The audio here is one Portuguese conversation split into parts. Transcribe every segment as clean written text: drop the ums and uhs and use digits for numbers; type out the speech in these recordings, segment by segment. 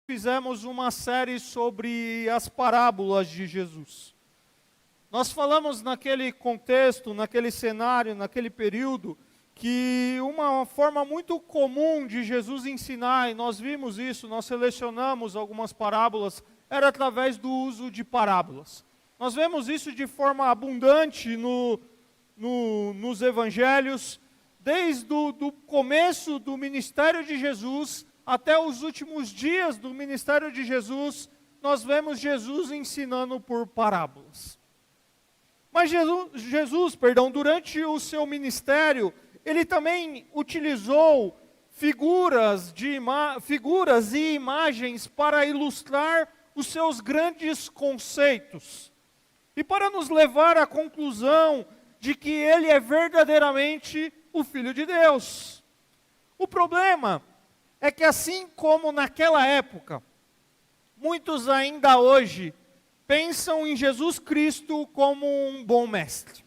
Fizemos uma série sobre as parábolas de Jesus. Nós falamos naquele contexto, naquele cenário, naquele período, que uma forma muito comum de Jesus ensinar, e nós vimos isso, nós selecionamos algumas parábolas, era através do uso de parábolas. Nós vemos isso de forma abundante nos evangelhos, desde o começo do ministério de Jesus, até os últimos dias do ministério de Jesus, nós vemos Jesus ensinando por parábolas. Mas Jesus, durante o seu ministério, ele também utilizou figuras e imagens para ilustrar os seus grandes conceitos. E para nos levar à conclusão de que ele é verdadeiramente o Filho de Deus. O problema é que assim como naquela época, muitos ainda hoje pensam em Jesus Cristo como um bom mestre,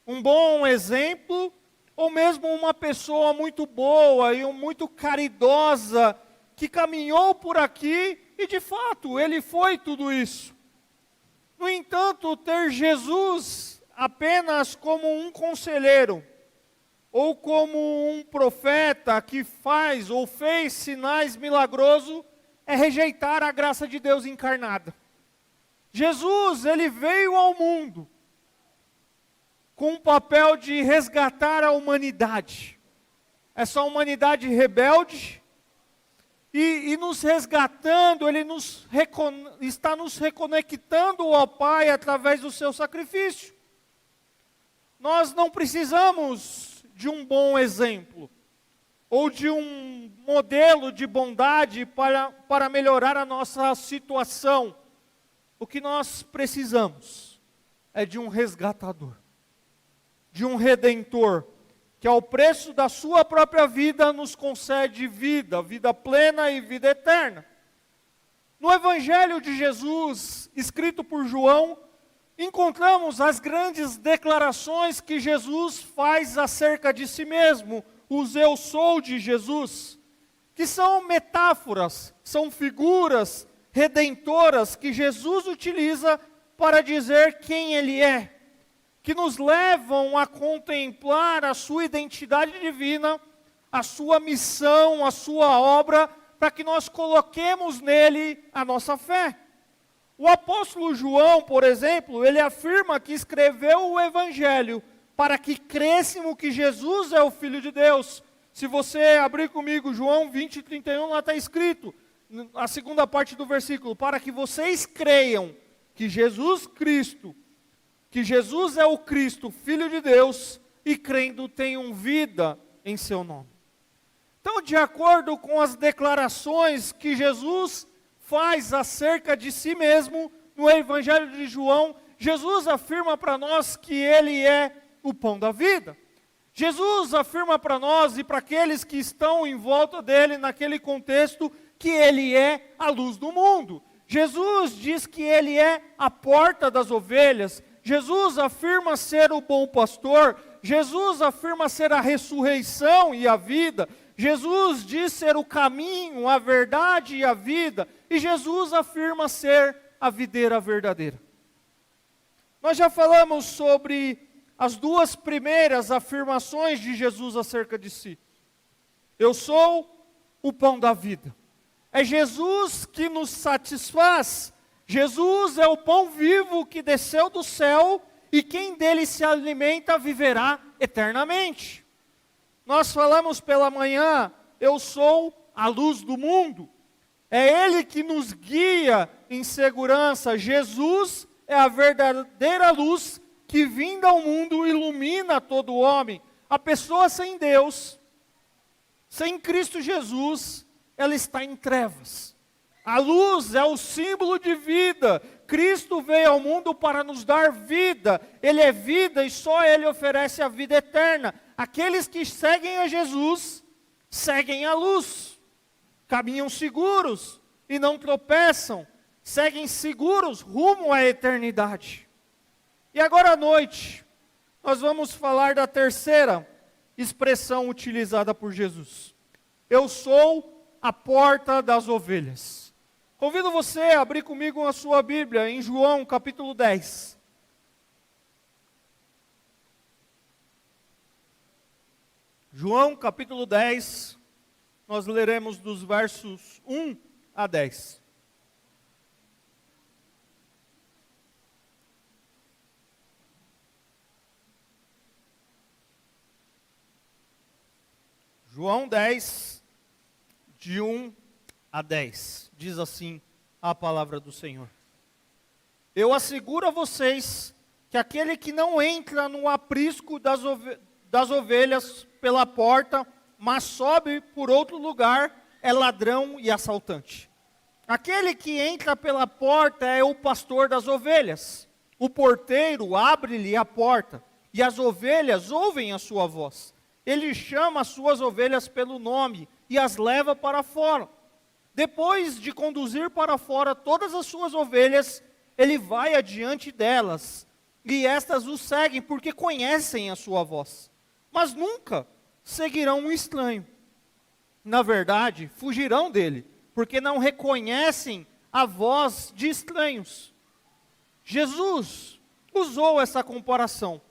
um bom exemplo, ou mesmo uma pessoa muito boa e muito caridosa, que caminhou por aqui e de fato ele foi tudo isso. No entanto, ter Jesus apenas como um conselheiro, ou como um profeta que faz ou fez sinais milagrosos, é rejeitar a graça de Deus encarnada. Jesus, ele veio ao mundo com o papel de resgatar a humanidade. Essa humanidade rebelde, e nos resgatando, ele está nos reconectando ao Pai através do seu sacrifício. Nós não precisamos de um bom exemplo, ou de um modelo de bondade para melhorar a nossa situação. O que nós precisamos é de um resgatador, de um redentor, que ao preço da sua própria vida nos concede vida plena e vida eterna. No Evangelho de Jesus, escrito por João, encontramos as grandes declarações que Jesus faz acerca de si mesmo, os eu sou de Jesus, que são metáforas, são figuras redentoras que Jesus utiliza para dizer quem Ele é, que nos levam a contemplar a sua identidade divina, a sua missão, a sua obra, para que nós coloquemos nele a nossa fé. O apóstolo João, por exemplo, ele afirma que escreveu o Evangelho para que crêssemos que Jesus é o Filho de Deus. Se você abrir comigo João 20:31, lá está escrito, a segunda parte do versículo, para que vocês creiam que Jesus Cristo, que Jesus é o Cristo, Filho de Deus, e crendo tenham vida em seu nome. Então, de acordo com as declarações que Jesus faz acerca de si mesmo, no Evangelho de João, Jesus afirma para nós que Ele é o pão da vida. Jesus afirma para nós e para aqueles que estão em volta dele naquele contexto, que Ele é a luz do mundo. Jesus diz que Ele é a porta das ovelhas. Jesus afirma ser o bom pastor. Jesus afirma ser a ressurreição e a vida. Jesus diz ser o caminho, a verdade e a vida. E Jesus afirma ser a videira verdadeira. Nós já falamos sobre as duas primeiras afirmações de Jesus acerca de si. Eu sou o pão da vida. É Jesus que nos satisfaz. Jesus é o pão vivo que desceu do céu e quem dele se alimenta viverá eternamente. Nós falamos pela manhã, eu sou a luz do mundo. É Ele que nos guia em segurança. Jesus é a verdadeira luz que vinda ao mundo ilumina todo homem. A pessoa sem Deus, sem Cristo Jesus, ela está em trevas. A luz é o símbolo de vida. Cristo veio ao mundo para nos dar vida. Ele é vida e só Ele oferece a vida eterna. Aqueles que seguem a Jesus, seguem a luz. Caminham seguros e não tropeçam. Seguem seguros rumo à eternidade. E agora à noite, nós vamos falar da terceira expressão utilizada por Jesus. Eu sou a porta das ovelhas. Convido você a abrir comigo a sua Bíblia em João capítulo 10. João capítulo 10, nós leremos dos versos 1 a 10. João 10, de 1 a 10, diz assim a palavra do Senhor. Eu asseguro a vocês que aquele que não entra no aprisco das ovelhas pela porta, mas sobe por outro lugar, é ladrão e assaltante. Aquele que entra pela porta é o pastor das ovelhas. O porteiro abre-lhe a porta, e as ovelhas ouvem a sua voz. Ele chama as suas ovelhas pelo nome e as leva para fora. Depois de conduzir para fora todas as suas ovelhas, ele vai adiante delas, e estas o seguem porque conhecem a sua voz. Mas nunca seguirão um estranho. Na verdade, fugirão dele, porque não reconhecem a voz de estranhos. Jesus usou essa comparação,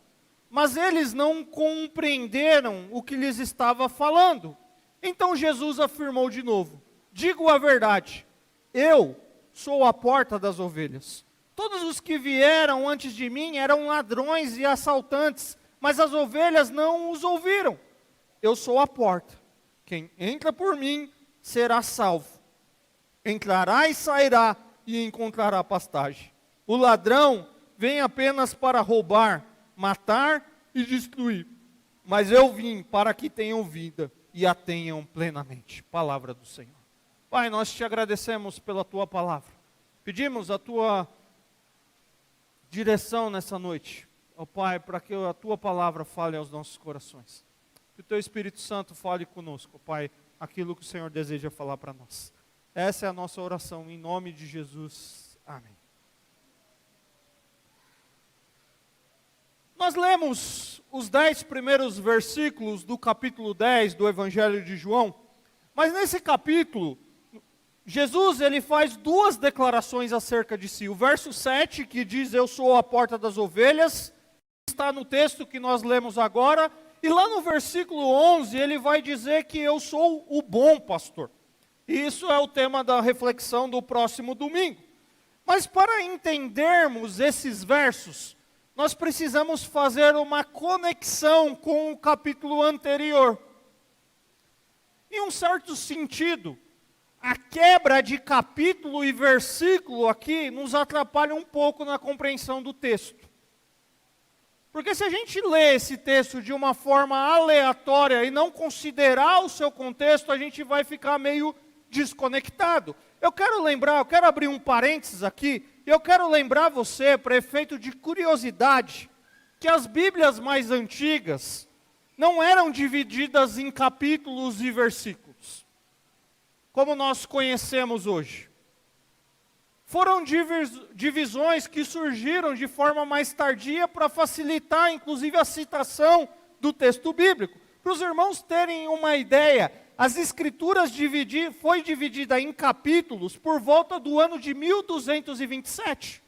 mas eles não compreenderam o que lhes estava falando. Então Jesus afirmou de novo: digo a verdade, eu sou a porta das ovelhas. Todos os que vieram antes de mim eram ladrões e assaltantes, mas as ovelhas não os ouviram. Eu sou a porta. Quem entra por mim será salvo. Entrará e sairá e encontrará pastagem. O ladrão vem apenas para roubar, matar e destruir. Mas eu vim para que tenham vida e a tenham plenamente. Palavra do Senhor. Pai, nós te agradecemos pela tua palavra. Pedimos a tua direção nessa noite, ó Pai, para que a tua palavra fale aos nossos corações. Que o teu Espírito Santo fale conosco, Pai, aquilo que o Senhor deseja falar para nós. Essa é a nossa oração, em nome de Jesus. Amém. Nós lemos os 10 primeiros versículos do capítulo 10 do Evangelho de João, mas nesse capítulo, Jesus ele faz duas declarações acerca de si. O verso 7, que diz, eu sou a porta das ovelhas, está no texto que nós lemos agora, e lá no versículo 11, ele vai dizer que eu sou o bom pastor. E isso é o tema da reflexão do próximo domingo. Mas para entendermos esses versos, nós precisamos fazer uma conexão com o capítulo anterior. Em um certo sentido, a quebra de capítulo e versículo aqui nos atrapalha um pouco na compreensão do texto. Porque se a gente lê esse texto de uma forma aleatória e não considerar o seu contexto, a gente vai ficar meio desconectado. Eu quero abrir um parênteses aqui, e eu quero lembrar você, para efeito de curiosidade, que as Bíblias mais antigas não eram divididas em capítulos e versículos, como nós conhecemos hoje. Foram divisões que surgiram de forma mais tardia para facilitar, inclusive, a citação do texto bíblico. Para os irmãos terem uma ideia, as Escrituras foi dividida em capítulos por volta do ano de 1227.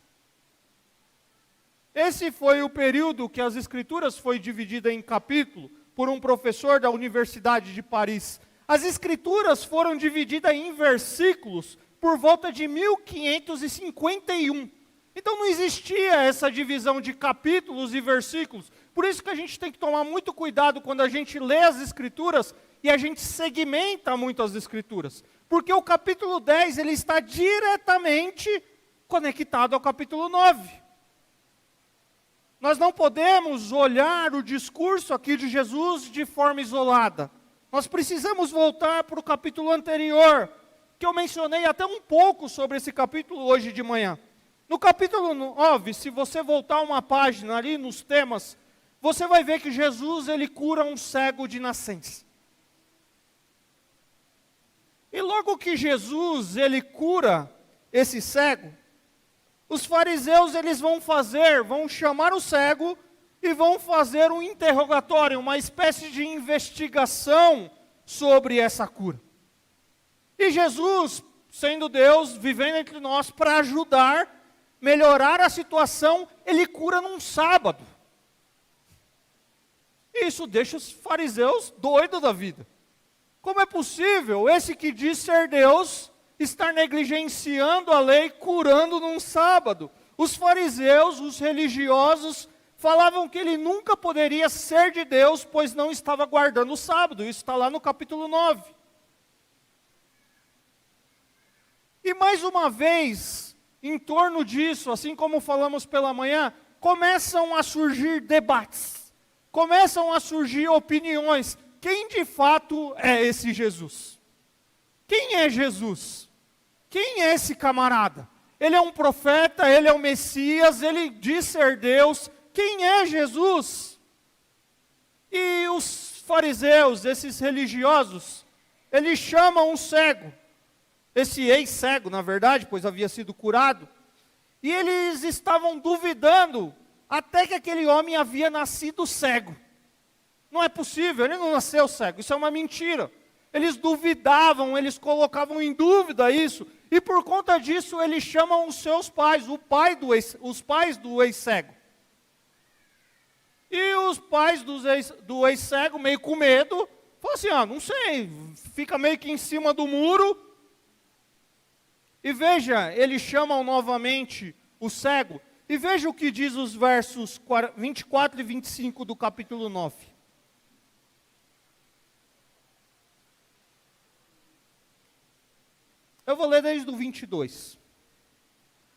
Esse foi o período que as Escrituras foi dividida em capítulo por um professor da Universidade de Paris. As Escrituras foram divididas em versículos por volta de 1551. Então não existia essa divisão de capítulos e versículos. Por isso que a gente tem que tomar muito cuidado quando a gente lê as Escrituras e a gente segmenta muito as Escrituras. Porque o capítulo 10 ele está diretamente conectado ao capítulo 9. Nós não podemos olhar o discurso aqui de Jesus de forma isolada. Nós precisamos voltar para o capítulo anterior, que eu mencionei até um pouco sobre esse capítulo hoje de manhã. No capítulo 9, se você voltar uma página ali nos temas, você vai ver que Jesus ele cura um cego de nascença. E logo que Jesus ele cura esse cego, os fariseus eles vão chamar o cego e vão fazer um interrogatório, uma espécie de investigação sobre essa cura. E Jesus, sendo Deus, vivendo entre nós para ajudar, melhorar a situação, ele cura num sábado. Isso deixa os fariseus doidos da vida. Como é possível esse que diz ser Deus estar negligenciando a lei, curando num sábado? Os fariseus, os religiosos, falavam que ele nunca poderia ser de Deus, pois não estava guardando o sábado. Isso está lá no capítulo 9. E mais uma vez, em torno disso, assim como falamos pela manhã, começam a surgir debates, começam a surgir opiniões. Quem de fato é esse Jesus? Quem é Jesus? Quem é esse camarada? Ele é um profeta, ele é o Messias, ele diz ser Deus. Quem é Jesus? E os fariseus, esses religiosos, eles chamam um cego, esse ex-cego, na verdade, pois havia sido curado, e eles estavam duvidando até que aquele homem havia nascido cego. Não é possível, ele não nasceu cego, isso é uma mentira. Eles duvidavam, eles colocavam em dúvida isso, e por conta disso eles chamam os seus pais, os pais do ex-cego. E os pais do ex-cego, meio com medo, falam assim, não sei, fica meio que em cima do muro. E veja, eles chamam novamente o cego, e veja o que diz os versos 24 e 25 do capítulo 9. Eu vou ler desde o 22.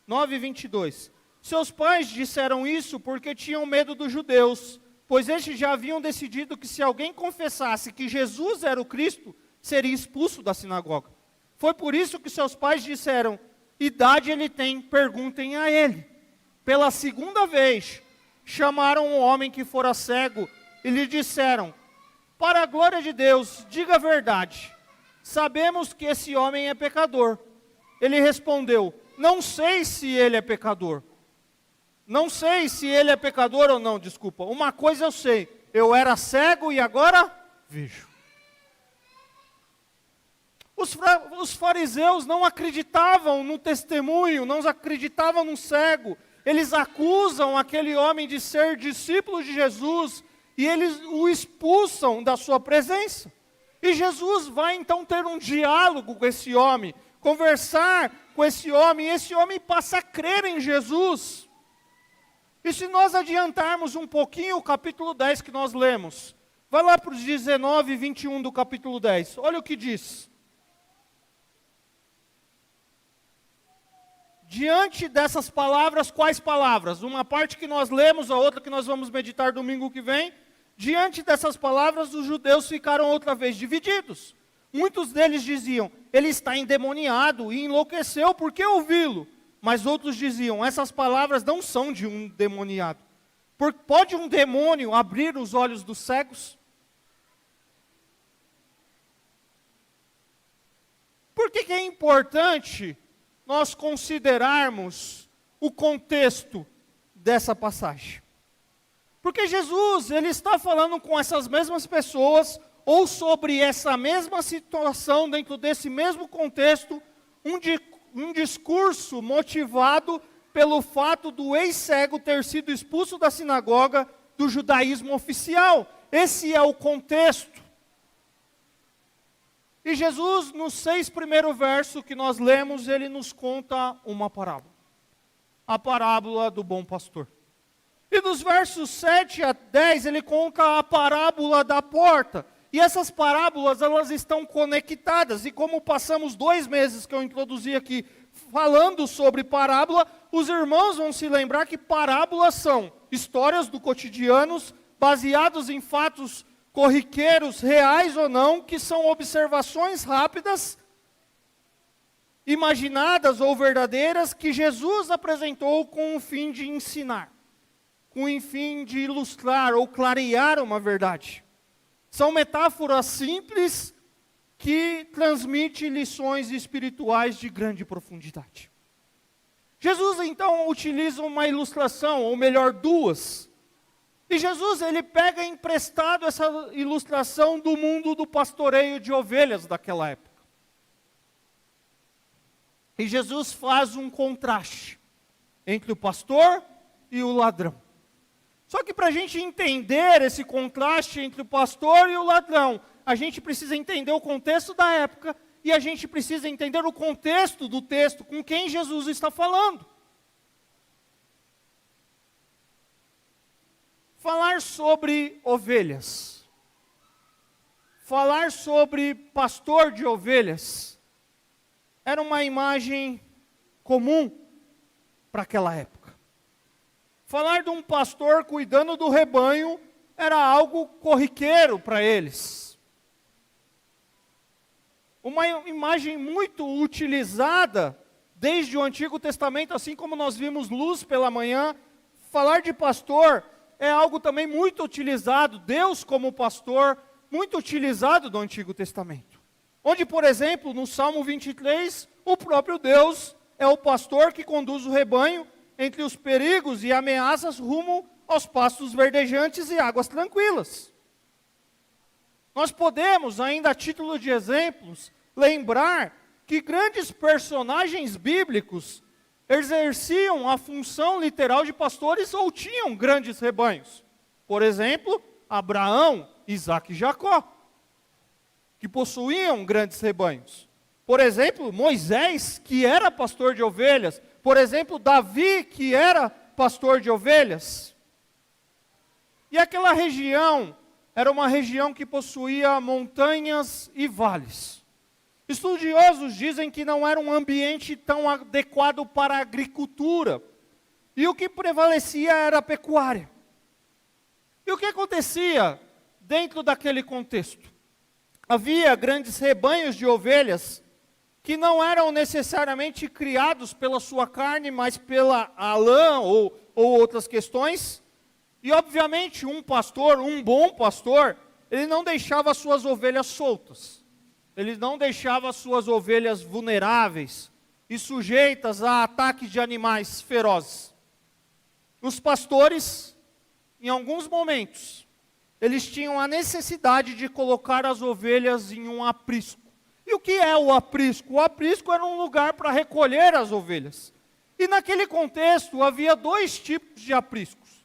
9 e 22. Seus pais disseram isso porque tinham medo dos judeus, pois estes já haviam decidido que se alguém confessasse que Jesus era o Cristo, seria expulso da sinagoga. Foi por isso que seus pais disseram, idade ele tem, perguntem a ele. Pela segunda vez, chamaram um homem que fora cego e lhe disseram, para a glória de Deus, diga a verdade. Sabemos que esse homem é pecador. Ele respondeu, não sei se ele é pecador. Não sei se ele é pecador ou não, desculpa. Uma coisa eu sei, eu era cego e agora vejo. Os fariseus não acreditavam no testemunho, não acreditavam no cego. Eles acusam aquele homem de ser discípulo de Jesus e eles o expulsam da sua presença. E Jesus vai então ter um diálogo com esse homem, conversar com esse homem, e esse homem passa a crer em Jesus. E se nós adiantarmos um pouquinho o capítulo 10 que nós lemos, vai lá para os 19 e 21 do capítulo 10, olha o que diz. Diante dessas palavras, quais palavras? Uma parte que nós lemos, a outra que nós vamos meditar domingo que vem. Diante dessas palavras, os judeus ficaram outra vez divididos. Muitos deles diziam, ele está endemoniado e enlouqueceu, por que ouvi-lo? Mas outros diziam, essas palavras não são de um demoniado. Pode um demônio abrir os olhos dos cegos? Por que é importante nós considerarmos o contexto dessa passagem? Porque Jesus, ele está falando com essas mesmas pessoas, ou sobre essa mesma situação, dentro desse mesmo contexto, um discurso motivado pelo fato do ex-cego ter sido expulso da sinagoga do judaísmo oficial. Esse é o contexto. E Jesus, nos 6 primeiros versos que nós lemos, ele nos conta uma parábola. A parábola do bom pastor. E dos versos 7 a 10, ele conta a parábola da porta. E essas parábolas, elas estão conectadas. E como passamos 2 meses que eu introduzi aqui, falando sobre parábola, os irmãos vão se lembrar que parábolas são histórias do cotidiano, baseados em fatos corriqueiros, reais ou não, que são observações rápidas, imaginadas ou verdadeiras, que Jesus apresentou com o fim de ensinar, com o fim de ilustrar ou clarear uma verdade. São metáforas simples que transmitem lições espirituais de grande profundidade. Jesus então utiliza uma ilustração, ou melhor, 2. E Jesus, ele pega emprestado essa ilustração do mundo do pastoreio de ovelhas daquela época. E Jesus faz um contraste entre o pastor e o ladrão. Só que para a gente entender esse contraste entre o pastor e o ladrão, a gente precisa entender o contexto da época e a gente precisa entender o contexto do texto com quem Jesus está falando. Falar sobre ovelhas, falar sobre pastor de ovelhas, era uma imagem comum para aquela época. Falar de um pastor cuidando do rebanho era algo corriqueiro para eles. Uma imagem muito utilizada desde o Antigo Testamento, assim como nós vimos luz pela manhã. Falar de pastor é algo também muito utilizado, Deus como pastor, muito utilizado no Antigo Testamento. Onde, por exemplo, no Salmo 23, o próprio Deus é o pastor que conduz o rebanho entre os perigos e ameaças rumo aos pastos verdejantes e águas tranquilas. Nós podemos, ainda a título de exemplos, lembrar que grandes personagens bíblicos exerciam a função literal de pastores ou tinham grandes rebanhos. Por exemplo, Abraão, Isaque e Jacó, que possuíam grandes rebanhos. Por exemplo, Moisés, que era pastor de ovelhas. Por exemplo, Davi, que era pastor de ovelhas. E aquela região era uma região que possuía montanhas e vales. Estudiosos dizem que não era um ambiente tão adequado para a agricultura. E o que prevalecia era a pecuária. E o que acontecia dentro daquele contexto? Havia grandes rebanhos de ovelhas que não eram necessariamente criados pela sua carne, mas pela lã ou outras questões. E obviamente um pastor, um bom pastor, ele não deixava as suas ovelhas soltas. Ele não deixava as suas ovelhas vulneráveis e sujeitas a ataques de animais ferozes. Os pastores, em alguns momentos, eles tinham a necessidade de colocar as ovelhas em um aprisco. E o que é o aprisco? O aprisco era um lugar para recolher as ovelhas. E naquele contexto havia dois tipos de apriscos.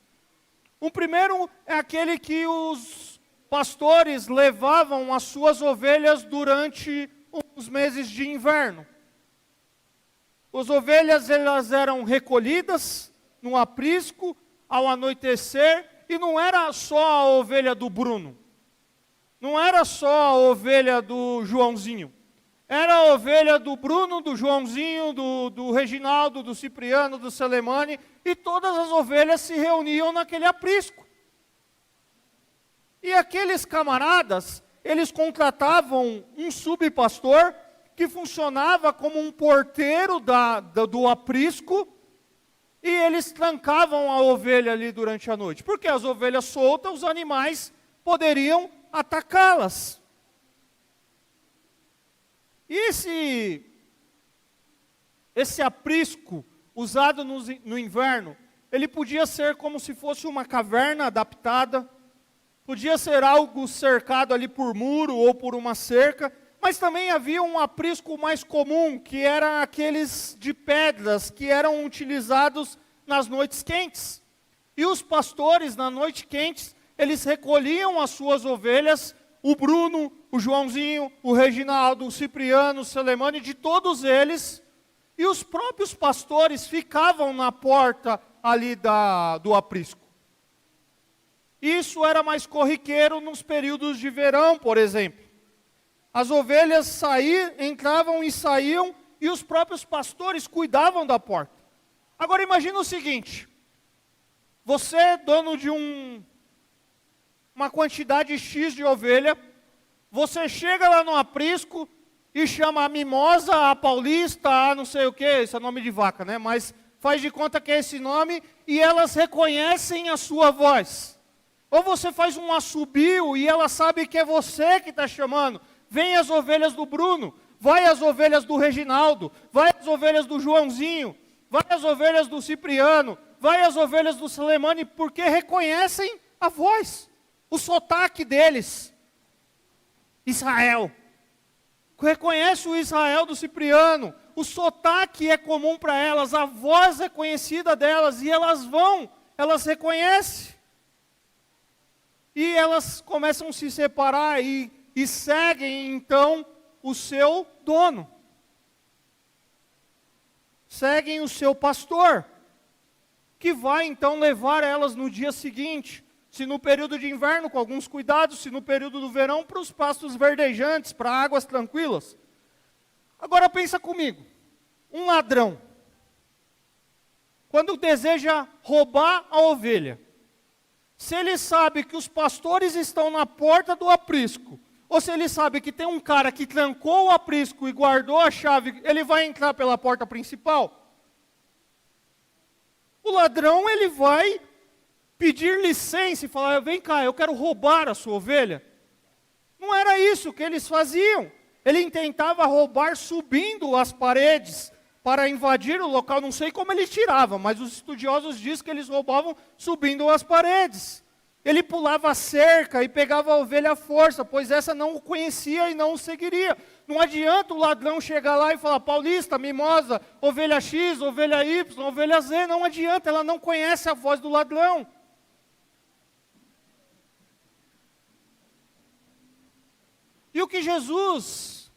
O primeiro é aquele que os pastores levavam as suas ovelhas durante os meses de inverno. As ovelhas elas eram recolhidas no aprisco ao anoitecer, e não era só a ovelha do Bruno, não era só a ovelha do Joãozinho, era a ovelha do Bruno, do Joãozinho, do Reginaldo, do Cipriano, do Selemane, e todas as ovelhas se reuniam naquele aprisco. E aqueles camaradas, eles contratavam um subpastor que funcionava como um porteiro do aprisco, e eles trancavam a ovelha ali durante a noite, porque as ovelhas soltas, os animais poderiam atacá-las. E esse aprisco, usado no inverno, ele podia ser como se fosse uma caverna adaptada, podia ser algo cercado ali por muro ou por uma cerca, mas também havia um aprisco mais comum, que eram aqueles de pedras, que eram utilizados nas noites quentes. E os pastores, na noite quente, eles recolhiam as suas ovelhas, o Bruno, o Joãozinho, o Reginaldo, o Cipriano, o Selemane, de todos eles, e os próprios pastores ficavam na porta ali do aprisco. Isso era mais corriqueiro nos períodos de verão, por exemplo. As ovelhas entravam e saíam, e os próprios pastores cuidavam da porta. Agora imagina o seguinte: você é dono de uma quantidade X de ovelha, você chega lá no aprisco e chama a mimosa, a paulista, a não sei o que, esse é nome de vaca, né? Mas faz de conta que é esse nome, e elas reconhecem a sua voz. Ou você faz um assobio e ela sabe que é você que está chamando. Vem as ovelhas do Bruno, vai as ovelhas do Reginaldo, vai as ovelhas do Joãozinho, vai as ovelhas do Cipriano, vai as ovelhas do Selemane, porque reconhecem a voz, o sotaque deles. Israel. Reconhece o Israel do Cipriano, o sotaque é comum para elas, a voz é conhecida delas, e elas reconhecem. E elas começam a se separar e seguem então o seu dono. Seguem o seu pastor, que vai então levar elas no dia seguinte, se no período de inverno com alguns cuidados, se no período do verão para os pastos verdejantes, para águas tranquilas. Agora pensa comigo, um ladrão, quando deseja roubar a ovelha, se ele sabe que os pastores estão na porta do aprisco, ou se ele sabe que tem um cara que trancou o aprisco e guardou a chave, ele vai entrar pela porta principal? O ladrão, ele vai pedir licença e falar, vem cá, eu quero roubar a sua ovelha. Não era isso que eles faziam. Ele tentava roubar subindo as paredes para invadir o local. Não sei como ele tirava, mas os estudiosos dizem que eles roubavam subindo as paredes. Ele pulava a cerca e pegava a ovelha à força, pois essa não o conhecia e não o seguiria. Não adianta o ladrão chegar lá e falar, paulista, mimosa, ovelha X, ovelha Y, ovelha Z. Não adianta, ela não conhece a voz do ladrão. E o que Jesus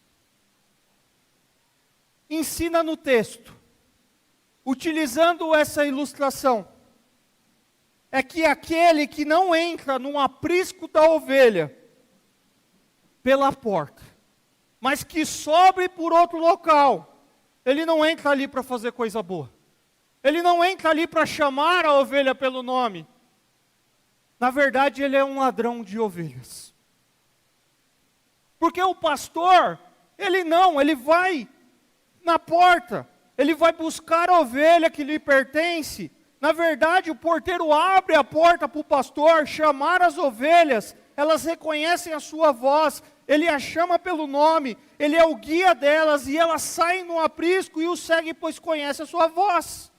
ensina no texto, utilizando essa ilustração, é que aquele que não entra no aprisco da ovelha pela porta, mas que sobe por outro local, ele não entra ali para fazer coisa boa. Ele não entra ali para chamar a ovelha pelo nome. Na verdade, ele é um ladrão de ovelhas. Porque o pastor, ele vai na porta, ele vai buscar a ovelha que lhe pertence. Na verdade, o porteiro abre a porta para o pastor chamar as ovelhas, elas reconhecem a sua voz, ele a chama pelo nome, ele é o guia delas, e elas saem no aprisco e o seguem, pois conhece a sua voz.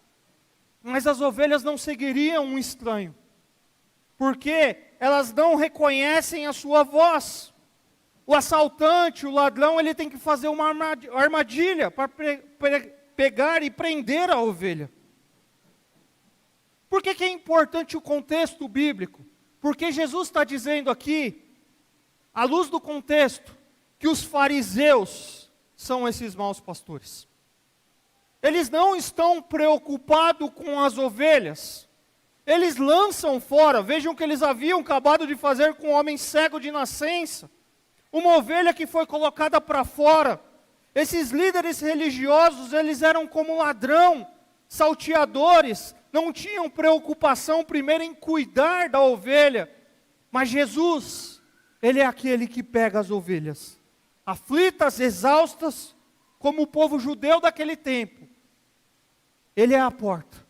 Mas as ovelhas não seguiriam um estranho, porque elas não reconhecem a sua voz. O assaltante, o ladrão, ele tem que fazer uma armadilha para pegar e prender a ovelha. Por que é importante o contexto bíblico? Porque Jesus está dizendo aqui, à luz do contexto, que os fariseus são esses maus pastores. Eles não estão preocupados com as ovelhas. Eles lançam fora, vejam o que eles haviam acabado de fazer com o homem cego de nascença. Uma ovelha que foi colocada para fora. Esses líderes religiosos, eles eram como ladrão, salteadores, não tinham preocupação primeiro em cuidar da ovelha. Mas Jesus, ele é aquele que pega as ovelhas, aflitas, exaustas, como o povo judeu daquele tempo. Ele é a porta,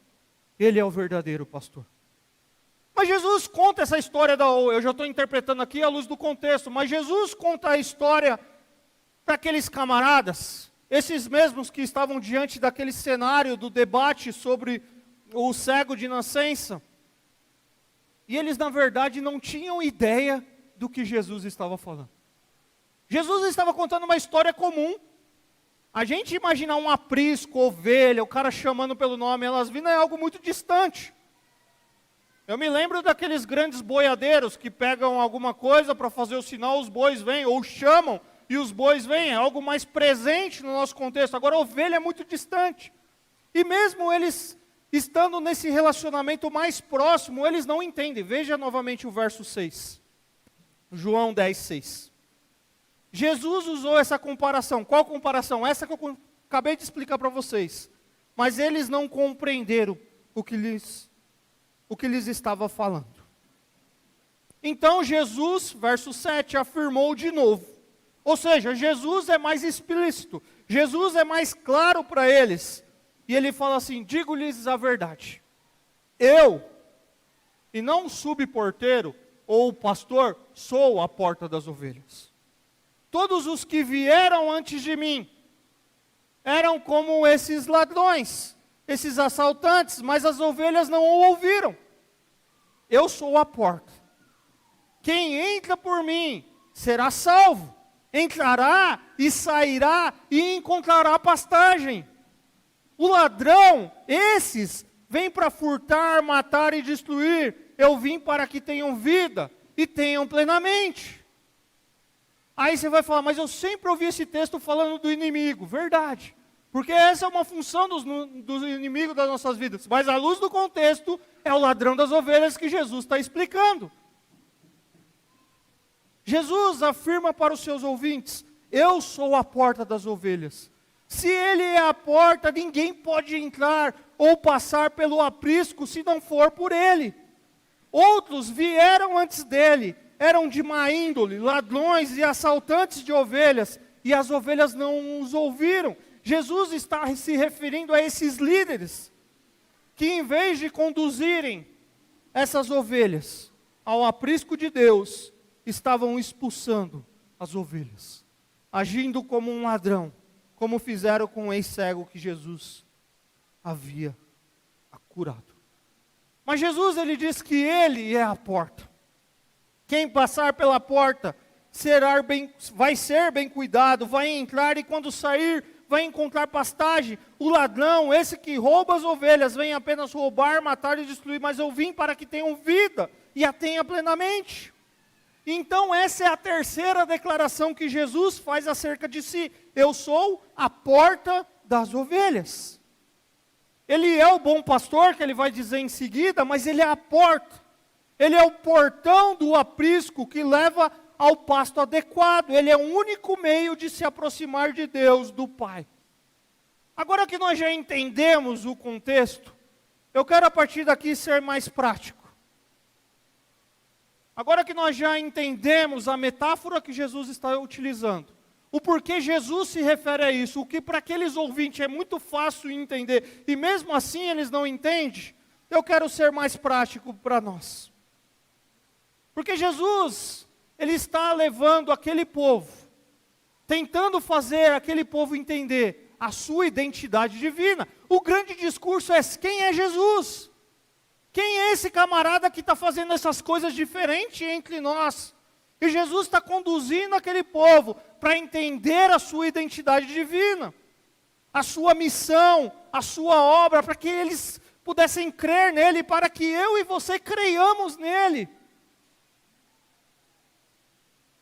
ele é o verdadeiro pastor. Mas Jesus conta essa história, eu já estou interpretando aqui à luz do contexto, mas Jesus conta a história para aqueles camaradas, esses mesmos que estavam diante daquele cenário do debate sobre o cego de nascença. E eles, na verdade, não tinham ideia do que Jesus estava falando. Jesus estava contando uma história comum. A gente imaginar um aprisco, ovelha, o cara chamando pelo nome, elas vindo, é algo muito distante. Eu me lembro daqueles grandes boiadeiros que pegam alguma coisa para fazer o sinal, os bois vêm, ou chamam e os bois vêm. É algo mais presente no nosso contexto. Agora, a ovelha é muito distante. E mesmo eles estando nesse relacionamento mais próximo, eles não entendem. Veja novamente o verso 6. João 10, 6. Jesus usou essa comparação. Qual comparação? Essa que eu acabei de explicar para vocês. Mas eles não compreenderam o que lhes estava falando. Então Jesus, verso 7, afirmou de novo. Ou seja, Jesus é mais explícito. Jesus é mais claro para eles. E ele fala assim, digo-lhes a verdade. Eu, e não o subporteiro ou o pastor, sou a porta das ovelhas. Todos os que vieram antes de mim eram como esses ladrões, esses assaltantes, mas as ovelhas não o ouviram. Eu sou a porta. Quem entra por mim será salvo. entrará e sairá e encontrará pastagem. O ladrão, esses, vem para furtar, matar e destruir. Eu vim para que tenham vida e tenham plenamente. Aí você vai falar, mas eu sempre ouvi esse texto falando do inimigo. Verdade. Porque essa é uma função dos inimigos das nossas vidas. Mas à luz do contexto, é o ladrão das ovelhas que Jesus está explicando. Jesus afirma para os seus ouvintes, eu sou a porta das ovelhas. Se ele é a porta, ninguém pode entrar ou passar pelo aprisco se não for por ele. Outros vieram antes dele, eram de má índole, ladrões e assaltantes de ovelhas, e as ovelhas não os ouviram. Jesus está se referindo a esses líderes, que em vez de conduzirem essas ovelhas ao aprisco de Deus, estavam expulsando as ovelhas, agindo como um ladrão, como fizeram com o ex-cego que Jesus havia curado. Mas Jesus, ele diz que ele é a porta. Quem passar pela porta vai ser bem cuidado, vai entrar e quando sair vai encontrar pastagem. O ladrão, esse que rouba as ovelhas, vem apenas roubar, matar e destruir, mas eu vim para que tenham vida e a tenha plenamente. Então essa é a terceira declaração que Jesus faz acerca de si. Eu sou a porta das ovelhas. Ele é o bom pastor, que ele vai dizer em seguida, mas ele é a porta. Ele é o portão do aprisco que leva ao pasto adequado. Ele é o único meio de se aproximar de Deus, do Pai. Agora que nós já entendemos o contexto, eu quero a partir daqui ser mais prático. Agora que nós já entendemos a metáfora que Jesus está utilizando, o porquê Jesus se refere a isso, o que para aqueles ouvintes é muito fácil entender, e mesmo assim eles não entendem, eu quero ser mais prático para nós. Porque Jesus, ele está levando aquele povo, tentando fazer aquele povo entender a sua identidade divina. O grande discurso é, quem é Jesus? Quem é esse camarada que está fazendo essas coisas diferentes entre nós? E Jesus está conduzindo aquele povo para entender a sua identidade divina, a sua missão, a sua obra, para que eles pudessem crer nele, para que eu e você creiamos nele.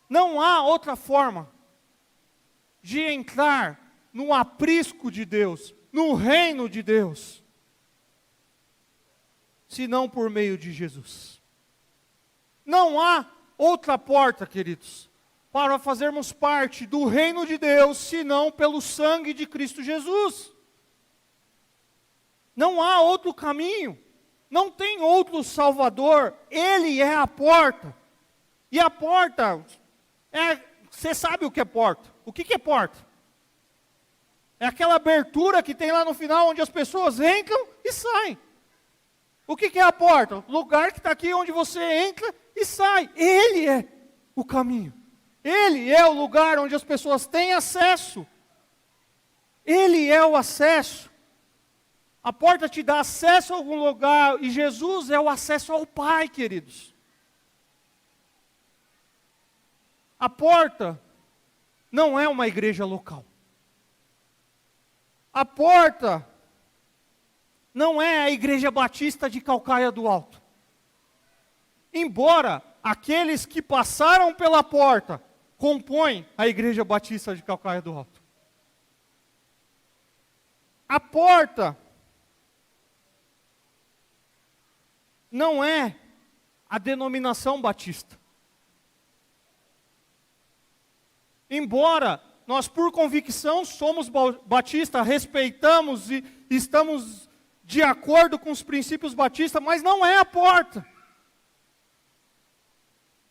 Não há outra forma de entrar no aprisco de Deus, no reino de Deus, senão por meio de Jesus. Não há outra porta, queridos, para fazermos parte do reino de Deus, senão pelo sangue de Cristo Jesus. Não há outro caminho, não tem outro Salvador, Ele é a porta. E a porta, você sabe o que é porta? O que é porta? É aquela abertura que tem lá no final, onde as pessoas entram e saem. O que é a porta? O lugar que está aqui onde você entra e sai. Ele é o caminho. Ele é o lugar onde as pessoas têm acesso. Ele é o acesso. A porta te dá acesso a algum lugar e Jesus é o acesso ao Pai, queridos. A porta não é uma igreja local. A porta não é a Igreja Batista de Calcaia do Alto. Embora aqueles que passaram pela porta compõem a Igreja Batista de Calcaia do Alto. A porta não é a denominação batista. Embora nós, por convicção, somos batistas, respeitamos e estamos de acordo com os princípios batistas, mas não é a porta.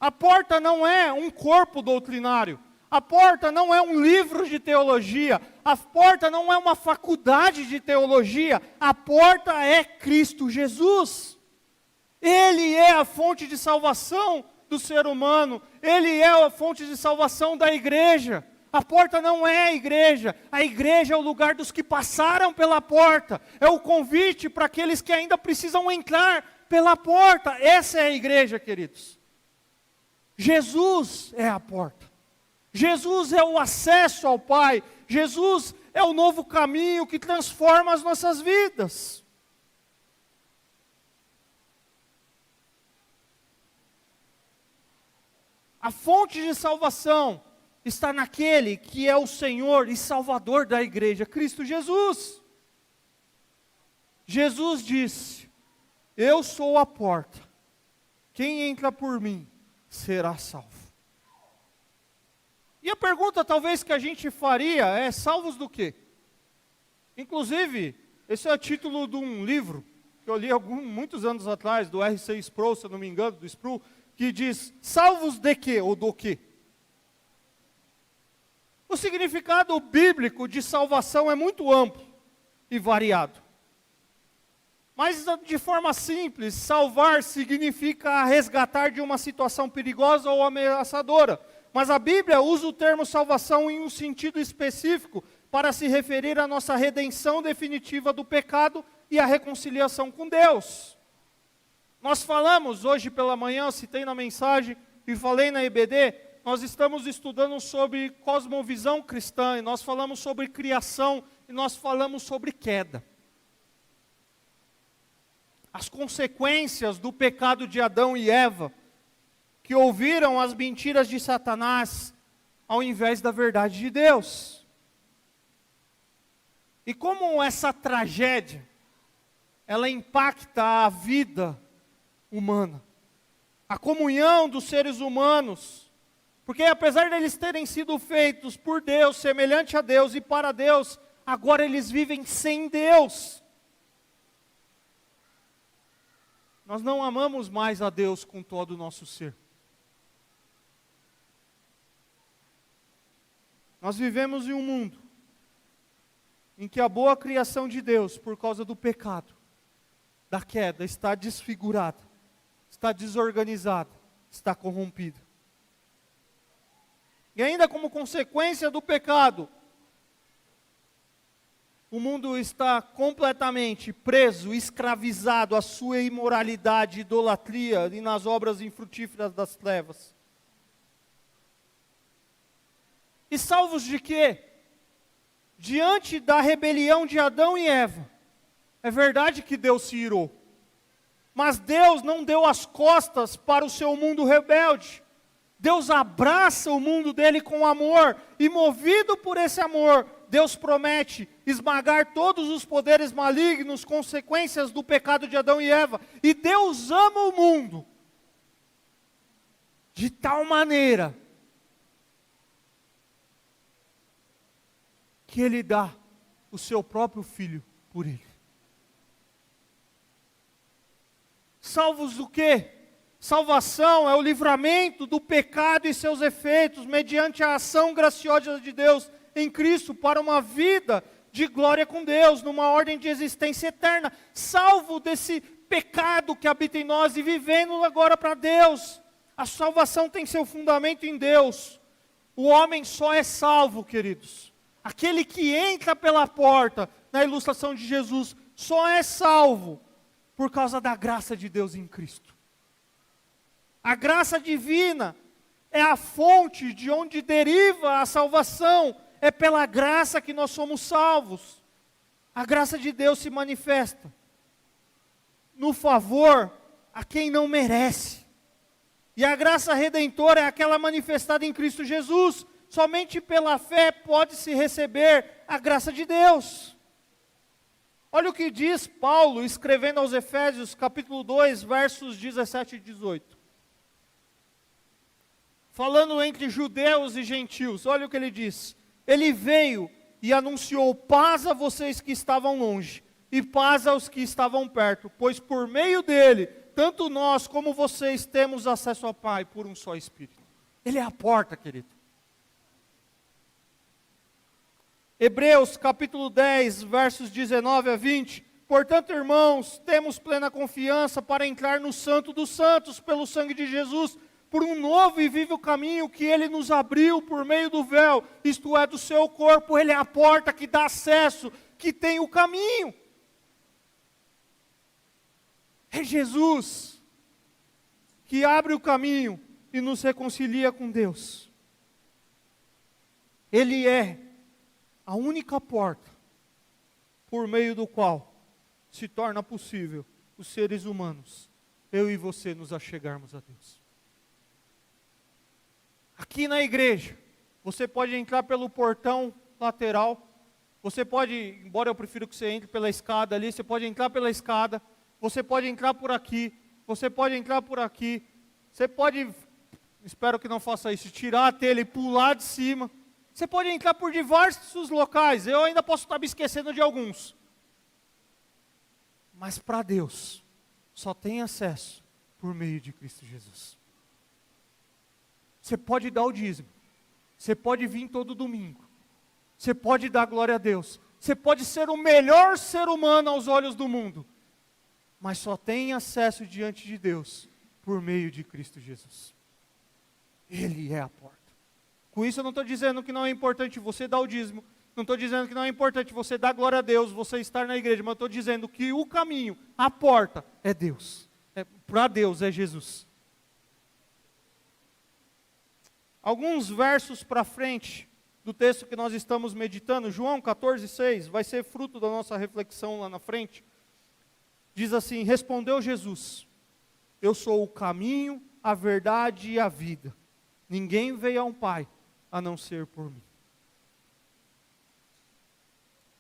A porta não é um corpo doutrinário. A porta não é um livro de teologia. A porta não é uma faculdade de teologia. A porta é Cristo Jesus. Ele é a fonte de salvação do ser humano. Ele é a fonte de salvação da igreja. A porta não é a igreja é o lugar dos que passaram pela porta, é o convite para aqueles que ainda precisam entrar pela porta. Essa é a igreja, queridos. Jesus é a porta. Jesus é o acesso ao Pai. Jesus é o novo caminho que transforma as nossas vidas. A fonte de salvação está naquele que é o Senhor e Salvador da igreja, Cristo Jesus. Jesus disse: eu sou a porta, quem entra por mim será salvo. E a pergunta talvez que a gente faria é: salvos do quê? Inclusive, esse é o título de um livro que eu li muitos anos atrás, do R.C. Sproul, se eu não me engano, do Sproul, que diz: salvos de quê ou do quê? O significado bíblico de salvação é muito amplo e variado. Mas, de forma simples, salvar significa resgatar de uma situação perigosa ou ameaçadora. Mas a Bíblia usa o termo salvação em um sentido específico para se referir à nossa redenção definitiva do pecado e à reconciliação com Deus. Nós falamos hoje pela manhã, eu citei na mensagem e falei na EBD, nós estamos estudando sobre cosmovisão cristã, e nós falamos sobre criação, e nós falamos sobre queda. As consequências do pecado de Adão e Eva, que ouviram as mentiras de Satanás, ao invés da verdade de Deus. E como essa tragédia, ela impacta a vida humana, a comunhão dos seres humanos, porque apesar de eles terem sido feitos por Deus, semelhante a Deus e para Deus, agora eles vivem sem Deus. Nós não amamos mais a Deus com todo o nosso ser. Nós vivemos em um mundo em que a boa criação de Deus, por causa do pecado, da queda, está desfigurada, está desorganizada, está corrompida. E ainda como consequência do pecado, o mundo está completamente preso, escravizado à sua imoralidade, idolatria e nas obras infrutíferas das trevas. E salvos de quê? Diante da rebelião de Adão e Eva, é verdade que Deus se irou, mas Deus não deu as costas para o seu mundo rebelde. Deus abraça o mundo dele com amor, e movido por esse amor, Deus promete esmagar todos os poderes malignos, consequências do pecado de Adão e Eva. E Deus ama o mundo de tal maneira que Ele dá o seu próprio Filho por ele. Salvos do quê? Salvação é o livramento do pecado e seus efeitos, mediante a ação graciosa de Deus em Cristo, para uma vida de glória com Deus, numa ordem de existência eterna, salvo desse pecado que habita em nós e vivendo agora para Deus. A salvação tem seu fundamento em Deus. O homem só é salvo, queridos. Aquele que entra pela porta, na ilustração de Jesus, só é salvo por causa da graça de Deus em Cristo. A graça divina é a fonte de onde deriva a salvação. É pela graça que nós somos salvos. A graça de Deus se manifesta no favor a quem não merece. E a graça redentora é aquela manifestada em Cristo Jesus. Somente pela fé pode-se receber a graça de Deus. Olha o que diz Paulo, escrevendo aos Efésios, capítulo 2, versos 17 e 18. Falando entre judeus e gentios, olha o que ele diz. Ele veio e anunciou paz a vocês que estavam longe, e paz aos que estavam perto, pois por meio dele, tanto nós como vocês temos acesso ao Pai por um só Espírito. Ele é a porta, querido. Hebreus capítulo 10, versos 19 a 20. Portanto, irmãos, temos plena confiança para entrar no Santo dos Santos pelo sangue de Jesus, por um novo e vivo caminho que Ele nos abriu por meio do véu, isto é, do seu corpo. Ele é a porta que dá acesso, que tem o caminho. É Jesus que abre o caminho e nos reconcilia com Deus. Ele é a única porta por meio do qual se torna possível os seres humanos, eu e você, nos achegarmos a Deus. Aqui na igreja, você pode entrar pelo portão lateral, você pode, embora eu prefiro que você entre pela escada ali, você pode entrar pela escada, você pode entrar por aqui, você pode entrar por aqui, você pode, espero que não faça isso, tirar a telha e pular de cima. Você pode entrar por diversos locais, eu ainda posso estar me esquecendo de alguns. Mas para Deus, só tem acesso por meio de Cristo Jesus. Você pode dar o dízimo, você pode vir todo domingo, você pode dar glória a Deus, você pode ser o melhor ser humano aos olhos do mundo, mas só tem acesso diante de Deus por meio de Cristo Jesus. Ele é a porta. Com isso eu não estou dizendo que não é importante você dar o dízimo, não estou dizendo que não é importante você dar glória a Deus, você estar na igreja, mas estou dizendo que o caminho, a porta, é Deus. Para Deus é Jesus. Alguns versos para frente do texto que nós estamos meditando, João 14:6, vai ser fruto da nossa reflexão lá na frente. Diz assim: respondeu Jesus, eu sou o caminho, a verdade e a vida. Ninguém veio a um Pai a não ser por mim.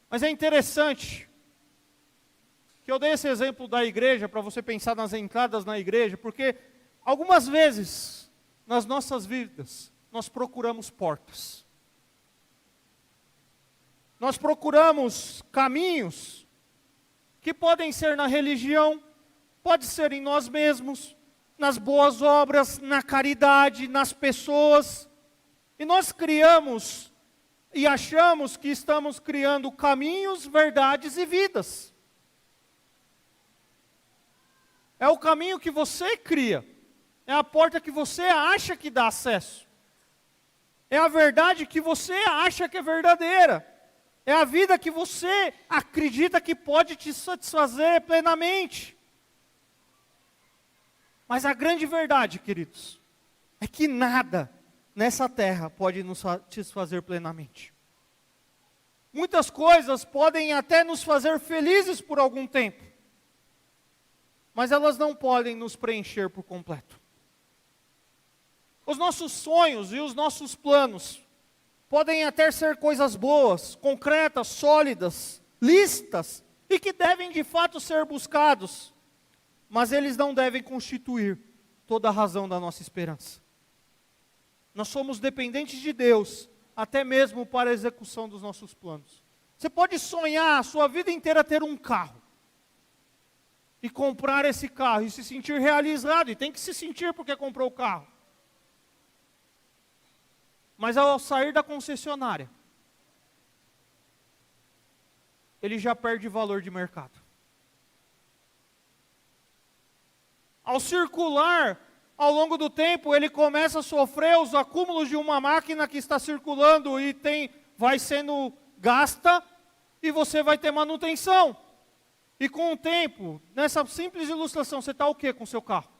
Mas é interessante que eu dei esse exemplo da igreja, para você pensar nas entradas na igreja, porque algumas vezes, nas nossas vidas, nós procuramos portas. Nós procuramos caminhos, que podem ser na religião, pode ser em nós mesmos, nas boas obras, na caridade, nas pessoas, e nós criamos e achamos que estamos criando caminhos, verdades e vidas. É o caminho que você cria, é a porta que você acha que dá acesso, é a verdade que você acha que é verdadeira, é a vida que você acredita que pode te satisfazer plenamente. Mas a grande verdade, queridos, é que nada nessa terra pode nos satisfazer plenamente. Muitas coisas podem até nos fazer felizes por algum tempo, mas elas não podem nos preencher por completo. Os nossos sonhos e os nossos planos podem até ser coisas boas, concretas, sólidas, lícitas, e que devem de fato ser buscados, mas eles não devem constituir toda a razão da nossa esperança. Nós somos dependentes de Deus, até mesmo para a execução dos nossos planos. Você pode sonhar a sua vida inteira ter um carro, e comprar esse carro, e se sentir realizado, e tem que se sentir porque comprou o carro. Mas ao sair da concessionária, ele já perde valor de mercado. Ao circular, ao longo do tempo, ele começa a sofrer os acúmulos de uma máquina que está circulando e vai sendo gasta, e você vai ter manutenção. E com o tempo, nessa simples ilustração, você está o quê com o seu carro?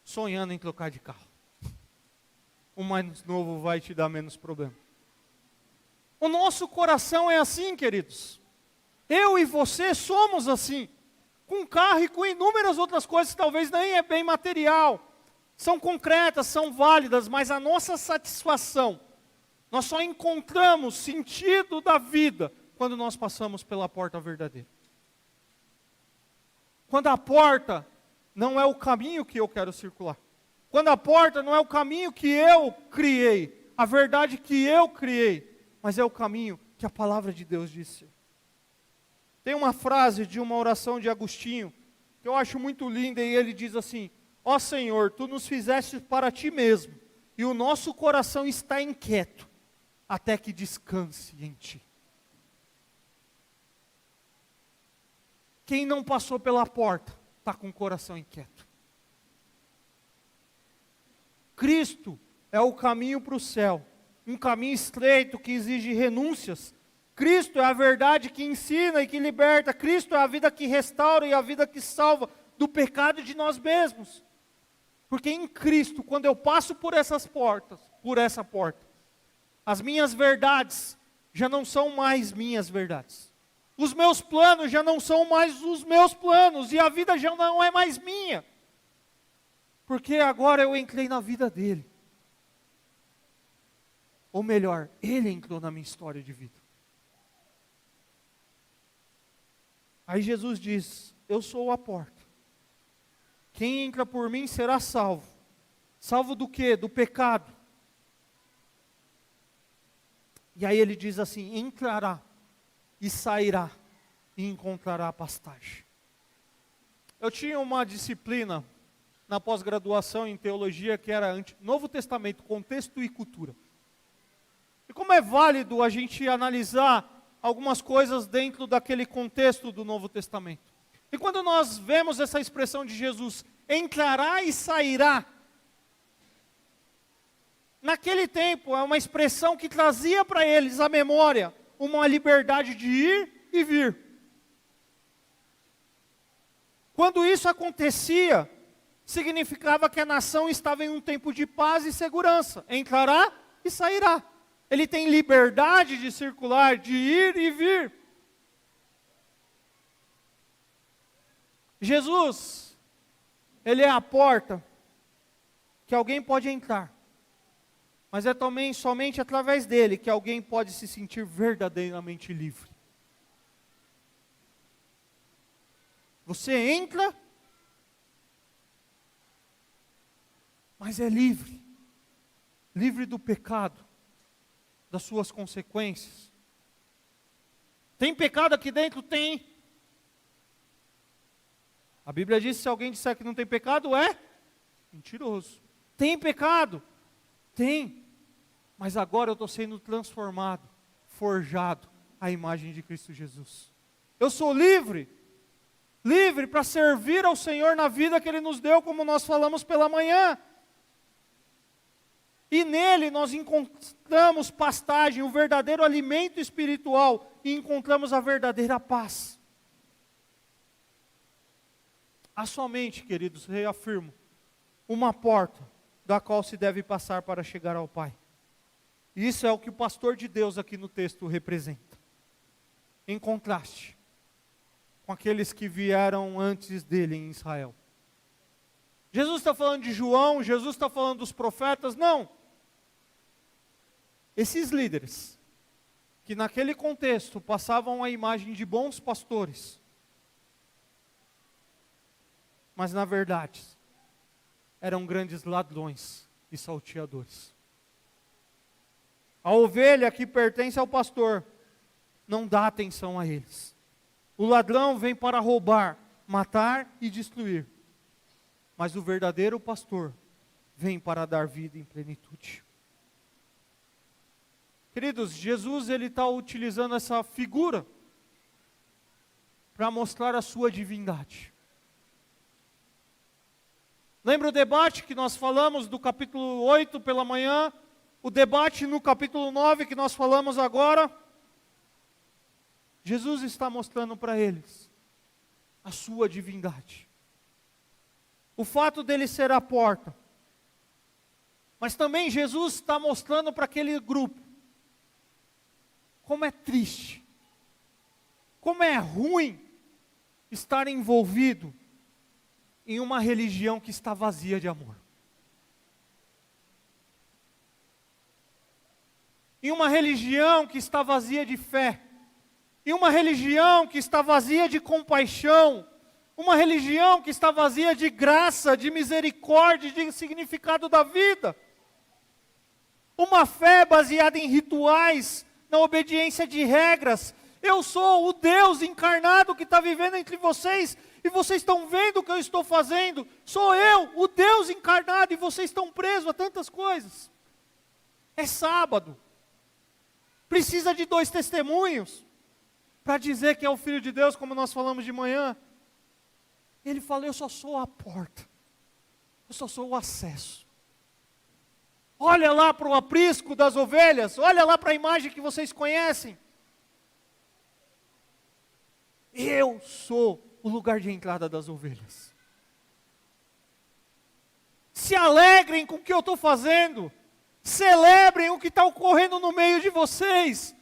Sonhando em trocar de carro. O mais novo vai te dar menos problema. O nosso coração é assim, queridos. Eu e você somos assim. Com carro e com inúmeras outras coisas que talvez nem é bem material. São concretas, são válidas, mas a nossa satisfação, nós só encontramos sentido da vida quando nós passamos pela porta verdadeira. Quando a porta não é o caminho que eu quero circular. Quando a porta não é o caminho que eu criei, a verdade que eu criei, mas é o caminho que a palavra de Deus disse. Tem uma frase de uma oração de Agostinho, que eu acho muito linda, e ele diz assim: ó Senhor, Tu nos fizeste para Ti mesmo, e o nosso coração está inquieto, até que descanse em Ti. Quem não passou pela porta, está com o coração inquieto. Cristo é o caminho para o céu, um caminho estreito que exige renúncias. Cristo é a verdade que ensina e que liberta. Cristo é a vida que restaura e a vida que salva do pecado de nós mesmos. Porque em Cristo, quando eu passo por essas portas, por essa porta, As minhas verdades já não são mais minhas verdades. Os meus planos já não são mais os meus planos. E a vida já não é mais minha. Porque agora eu entrei na vida dele. Ou melhor, ele entrou na minha história de vida. Aí Jesus diz: eu sou a porta. Quem entra por mim será salvo. Salvo do quê? Do pecado. E aí ele diz assim: entrará e sairá e encontrará pastagem. Eu tinha uma disciplina na pós-graduação em teologia que era Novo Testamento, contexto e cultura. E como é válido a gente analisar algumas coisas dentro daquele contexto do Novo Testamento. E quando nós vemos essa expressão de Jesus, entrará e sairá, naquele tempo é uma expressão que trazia para eles a memória, uma liberdade de ir e vir. Quando isso acontecia, significava que a nação estava em um tempo de paz e segurança. Entrará e sairá. Ele tem liberdade de circular, de ir e vir. Jesus, ele é a porta que alguém pode entrar. Mas é também somente através dele que alguém pode se sentir verdadeiramente livre. Você entra, mas é livre. Livre do pecado, das suas consequências. Tem pecado aqui dentro? Tem. A Bíblia diz que se alguém disser que não tem pecado, é mentiroso. Tem pecado? Tem. Mas agora eu estou sendo transformado, forjado à imagem de Cristo Jesus. Eu sou livre. Livre para servir ao Senhor na vida que Ele nos deu, como nós falamos pela manhã. E nele nós encontramos pastagem, o verdadeiro alimento espiritual, e encontramos a verdadeira paz. Há somente, queridos, reafirmo, uma porta da qual se deve passar para chegar ao Pai. Isso é o que o pastor de Deus aqui no texto representa. Em contraste com aqueles que vieram antes dele em Israel. Jesus está falando de João, Jesus está falando dos profetas, não. Esses líderes, que naquele contexto passavam a imagem de bons pastores, mas na verdade, eram grandes ladrões e salteadores. A ovelha que pertence ao pastor, não dá atenção a eles. O ladrão vem para roubar, matar e destruir. Mas o verdadeiro pastor vem para dar vida em plenitude. Queridos, Jesus ele está utilizando essa figura para mostrar a sua divindade. Lembra o debate que nós falamos do capítulo 8 pela manhã? O debate no capítulo 9 que nós falamos agora? Jesus está mostrando para eles a sua divindade. O fato dele ser a porta. Mas também Jesus está mostrando para aquele grupo como é triste, como é ruim estar envolvido em uma religião que está vazia de amor. Em uma religião que está vazia de fé. Em uma religião que está vazia de compaixão. Uma religião que está vazia de graça, de misericórdia, de significado da vida. Uma fé baseada em rituais, na obediência de regras. Eu sou o Deus encarnado que está vivendo entre vocês, e vocês estão vendo o que eu estou fazendo. Sou eu, o Deus encarnado, e vocês estão presos a tantas coisas. É sábado. Precisa de 2 testemunhos para dizer que é o Filho de Deus, como nós falamos de manhã. Ele fala: eu só sou a porta. Eu só sou o acesso. Olha lá para o aprisco das ovelhas. Olha lá para a imagem que vocês conhecem. Eu sou o lugar de entrada das ovelhas. Se alegrem com o que eu estou fazendo. Celebrem o que está ocorrendo no meio de vocês.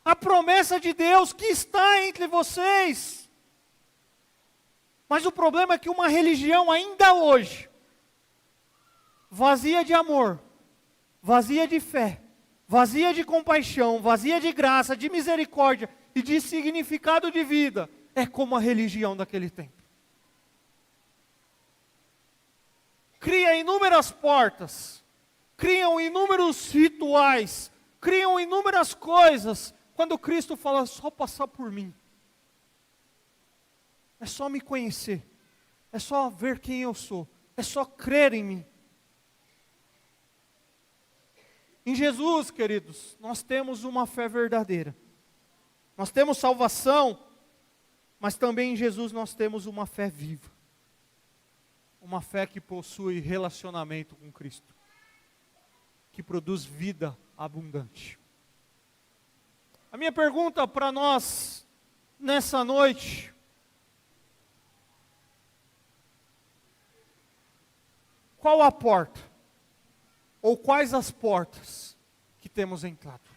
A promessa de Deus que está entre vocês. Mas o problema é que uma religião ainda hoje, vazia de amor, vazia de fé, vazia de compaixão, vazia de graça, de misericórdia e de significado de vida, é como a religião daquele tempo. Cria inúmeras portas, criam inúmeros rituais, criam inúmeras coisas, quando Cristo fala, só passar por mim. É só me conhecer, é só ver quem eu sou, é só crer em mim. Em Jesus, queridos, nós temos uma fé verdadeira. Nós temos salvação, mas também em Jesus nós temos uma fé viva. Uma fé que possui relacionamento com Cristo. Que produz vida abundante. A minha pergunta para nós, nessa noite, qual a porta? Ou quais as portas que temos entrado?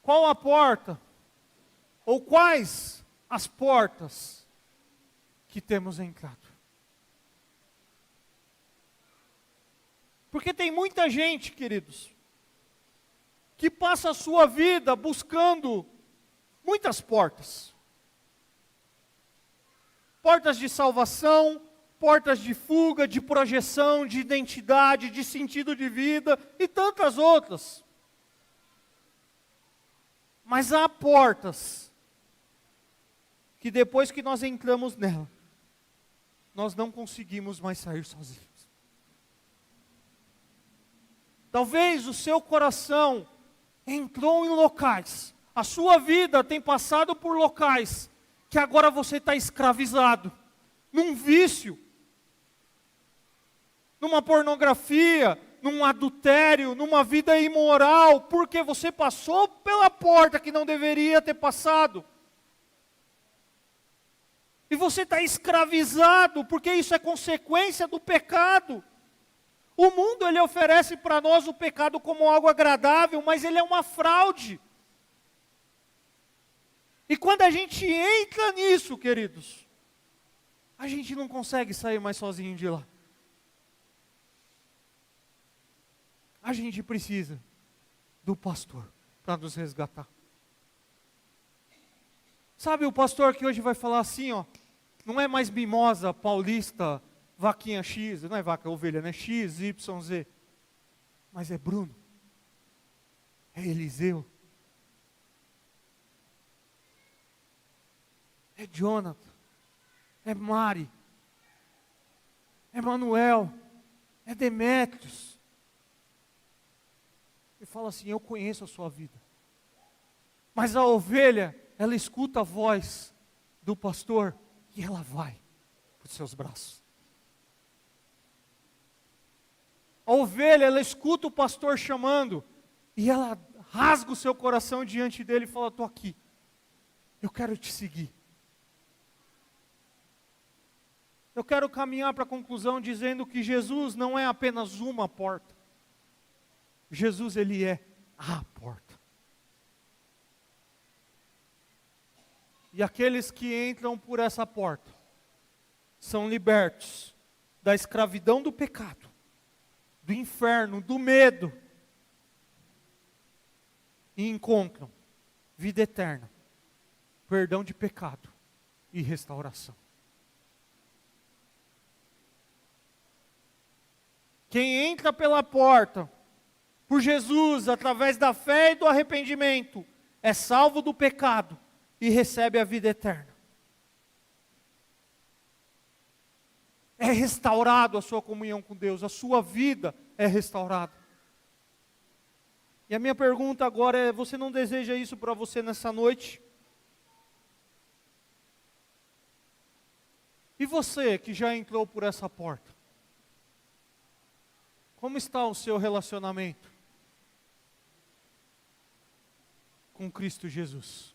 Qual a porta? Ou quais as portas que temos entrado? Porque tem muita gente, queridos, que passa a sua vida buscando muitas portas. Portas de salvação, portas de fuga, de projeção, de identidade, de sentido de vida e tantas outras. Mas há portas que depois que nós entramos nela, nós não conseguimos mais sair sozinhos. Talvez o seu coração entrou em locais, a sua vida tem passado por locais, que agora você está escravizado, num vício, numa pornografia, num adultério, numa vida imoral, porque você passou pela porta que não deveria ter passado. E você está escravizado, porque isso é consequência do pecado. O mundo, ele oferece para nós o pecado como algo agradável, mas ele é uma fraude. E quando a gente entra nisso, queridos, a gente não consegue sair mais sozinho de lá. A gente precisa do pastor para nos resgatar. Sabe o pastor que hoje vai falar assim, ó, não é mais mimosa, paulista, vaquinha X, não é vaca, é ovelha, né? X, Y, Z. Mas é Bruno. É Eliseu. É Jonathan. É Mari. É Manuel. É Demétrios. Ele fala assim, eu conheço a sua vida. Mas a ovelha, ela escuta a voz do pastor e ela vai para os seus braços. A ovelha, ela escuta o pastor chamando, e ela rasga o seu coração diante dele e fala, estou aqui, eu quero te seguir. Eu quero caminhar para a conclusão dizendo que Jesus não é apenas uma porta. Jesus, ele é a porta. E aqueles que entram por essa porta, são libertos da escravidão do pecado, do inferno, do medo, e encontram vida eterna, perdão de pecado e restauração. Quem entra pela porta, por Jesus, através da fé e do arrependimento, é salvo do pecado e recebe a vida eterna. É restaurado a sua comunhão com Deus, a sua vida é restaurada. E a minha pergunta agora é, você não deseja isso para você nessa noite? E você que já entrou por essa porta? Como está o seu relacionamento com Cristo Jesus?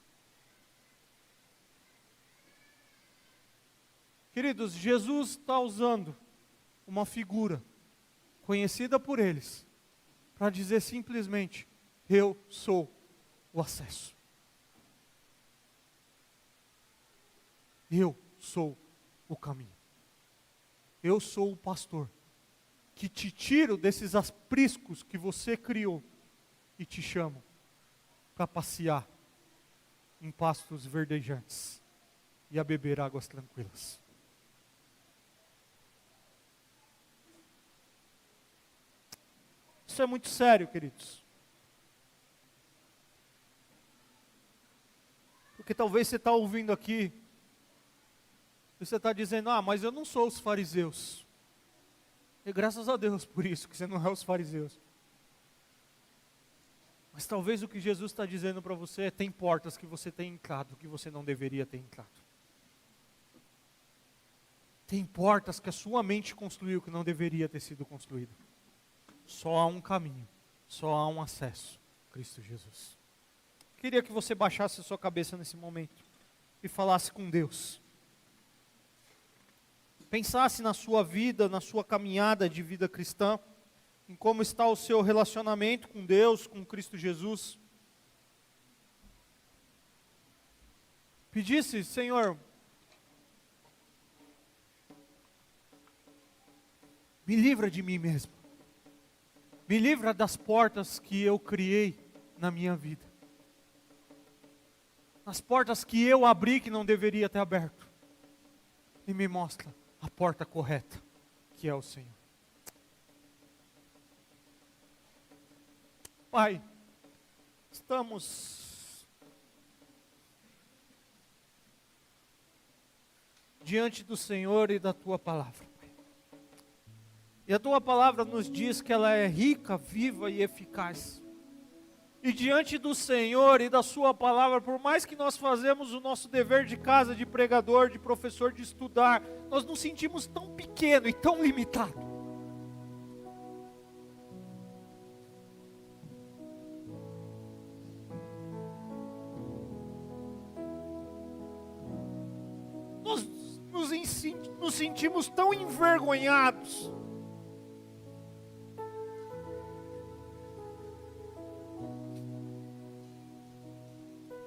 Queridos, Jesus está usando uma figura conhecida por eles, para dizer simplesmente: eu sou o acesso. Eu sou o caminho. Eu sou o pastor que te tiro desses apriscos que você criou e te chamo para passear em pastos verdejantes e a beber águas tranquilas. Isso é muito sério, queridos. Porque talvez você está ouvindo aqui, e você está dizendo: ah, mas eu não sou os fariseus. E graças a Deus por isso, que você não é os fariseus. Mas talvez o que Jesus está dizendo para você é: tem portas que você tem entrado, que você não deveria ter entrado. Tem portas que a sua mente construiu, que não deveria ter sido construída. Só há um caminho, só há um acesso: Cristo Jesus. Queria que você baixasse a sua cabeça nesse momento e falasse com Deus. Pensasse na sua vida, na sua caminhada de vida cristã, em como está o seu relacionamento com Deus, com Cristo Jesus. Pedisse: Senhor, me livra de mim mesmo. Me livra das portas que eu criei na minha vida. As portas que eu abri que não deveria ter aberto. E me mostra a porta correta, que é o Senhor. Pai, estamos diante do Senhor e da Tua palavra. E a Tua palavra nos diz que ela é rica, viva e eficaz. E diante do Senhor e da Sua palavra, por mais que nós fazemos o nosso dever de casa, de pregador, de professor, de estudar, nós nos sentimos tão pequeno e tão limitado. Nós nos sentimos tão envergonhados.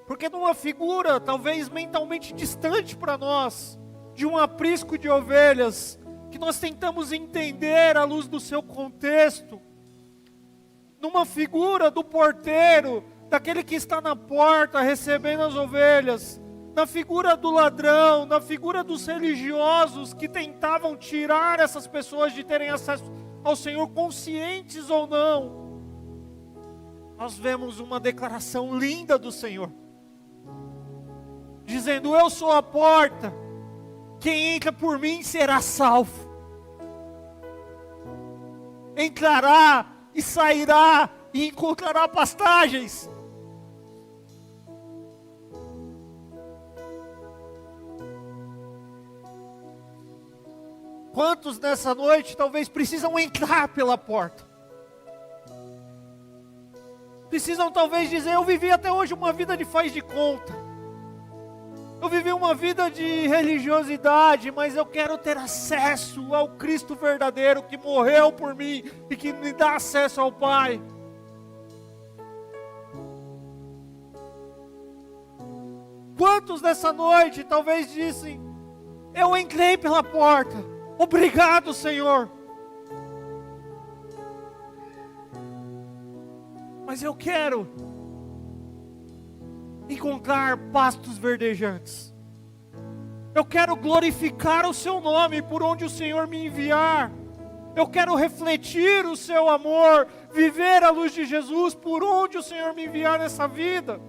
Porque numa figura talvez mentalmente distante para nós, de um aprisco de ovelhas, que nós tentamos entender à luz do seu contexto, numa figura do porteiro, daquele que está na porta recebendo as ovelhas, na figura do ladrão, na figura dos religiosos que tentavam tirar essas pessoas de terem acesso ao Senhor, conscientes ou não, nós vemos uma declaração linda do Senhor, dizendo: eu sou a porta, quem entra por mim será salvo. Entrará e sairá e encontrará pastagens. Quantos nessa noite talvez precisam entrar pela porta? Precisam talvez dizer: eu vivi até hoje uma vida de faz de conta. Eu vivi uma vida de religiosidade, mas eu quero ter acesso ao Cristo verdadeiro que morreu por mim e que me dá acesso ao Pai. Quantos nessa noite talvez dissem: eu entrei pela porta, obrigado, Senhor, mas eu quero encontrar pastos verdejantes. Eu quero glorificar o Seu nome por onde o Senhor me enviar. Eu quero refletir o Seu amor, viver a luz de Jesus por onde o Senhor me enviar nessa vida.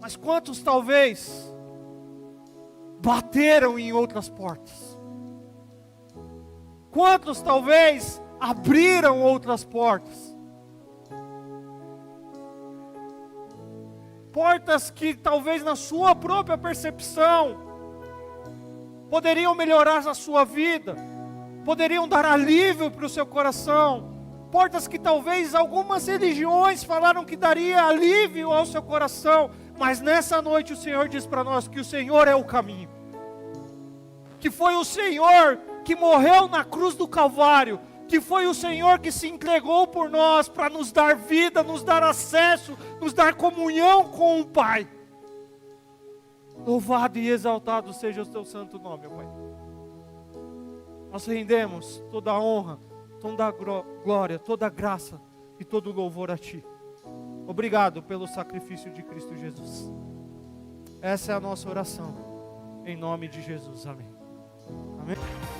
Mas quantos talvez bateram em outras portas? Quantos talvez abriram outras portas? Portas que talvez na sua própria percepção poderiam melhorar a sua vida, poderiam dar alívio para o seu coração. Portas que talvez algumas religiões falaram que daria alívio ao seu coração. Mas nessa noite o Senhor diz para nós que o Senhor é o caminho. que foi o Senhor que morreu na cruz do Calvário, que foi o Senhor que se entregou por nós para nos dar vida, nos dar acesso, nos dar comunhão com o Pai. Louvado e exaltado seja o teu santo nome, Pai. Nós rendemos toda a honra, toda a glória, toda a graça e todo o louvor a Ti. Obrigado pelo sacrifício de Cristo Jesus. Essa é a nossa oração, em nome de Jesus, amém. Amém.